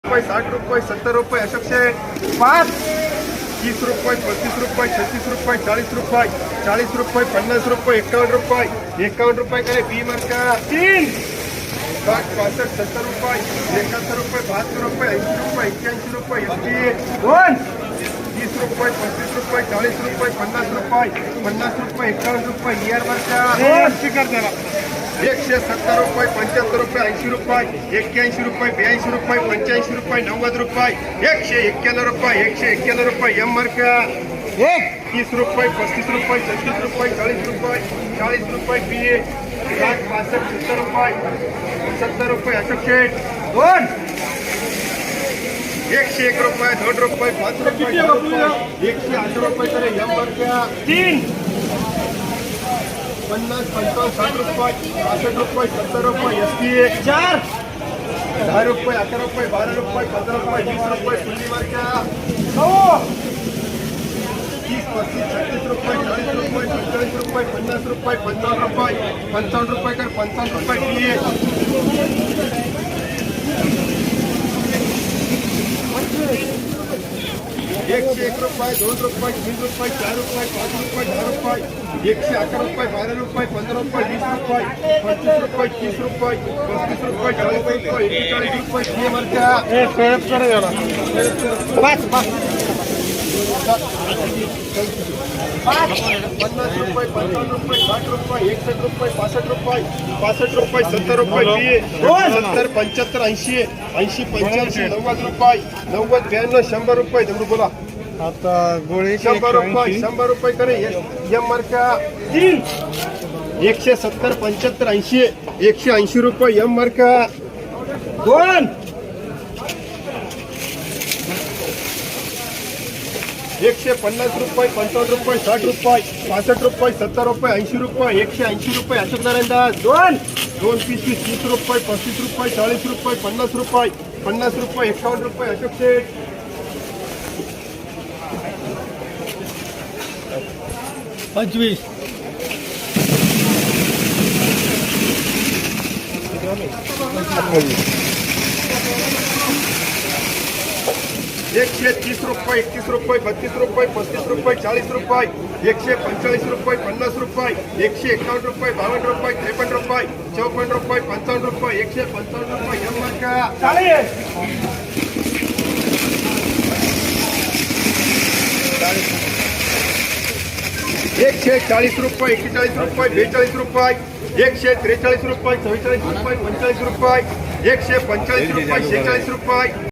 रुपये 60 रुपये 70 रुपये अशोक शेठ 5 30 रुपये 35 रुपये 36 रुपये 40 रुपये 40 रुपये 50 रुपये 51 रुपये करे बी मार्का 3 60 65 70 रुपये 71 रुपये 72 रुपये 80 रुपये 81 रुपये 2 30 रुपये 35 रुपये 40 रुपये 50 रुपये 51 रुपये ईयर मार्का 170 रुपये 75 रुपये 80 रुपये 81 रुपये 82 रुपये 85 रुपये 90 रुपये 191 रुपये 191 रुपये एम मार्का 30 रुपये 35 रुपये 36 रुपये 40 रुपये बी 60 65 70 रुपये 70 रुपये अशोक शेठ 101 रुपये 2 रुपये 5 रुपये 108 रुपये करे एम मार्का 3 50 55 60 रुपये 65 रुपये 70 रुपये एसटी 4 10 रुपये 11 रुपये 12 रुपये 15 रुपये 20 रुपये फुल्ली मार्का 30 35 36 रुपये 40 रुपये 45 रुपये 50 रुपये 55 रुपये कर 55 रुपये दिए 101 रुपये 2 रुपये 3 रुपये 4 रुपये 5 रुपये 10 रुपये 111 रुपये 12 रुपये 15 रुपये 20 रुपये 25 रुपये 30 रुपये 35 रुपये 40 रुपये 41 रुपये दिए मार्का 50 रुपये 55 रुपये 60 रुपये 61 रुपये 65 रुपये 70 रुपये दिए 70 75 80 80 85 90 रुपये 90 92 100 रुपये दगडू बोला आता गोळे 100 रुपये करे एम मार्का 3 170 75 80 180 रुपये एम मार्का 2 150 रुपये 55 रुपये 60 रुपये 65 रुपये 70 रुपये 80 रुपये 180 रुपये अशोक नारायणदास 2 20 30 रुपये 35 रुपये 40 रुपये 50 रुपये 51 रुपये अशोक शेठ 25 130 रुपये 31 रुपये 32 रुपये 35 रुपये 40 रुपये 145 रुपये 50 रुपये 151 रुपये 52 रुपये 53 रुपये 54 रुपये 55 रुपये 155 रुपये एम मार्का 140 रुपये 41 रुपये 42 रुपये 143 रुपये 44 रुपये 45 रुपये 145 रुपये 46 रुपये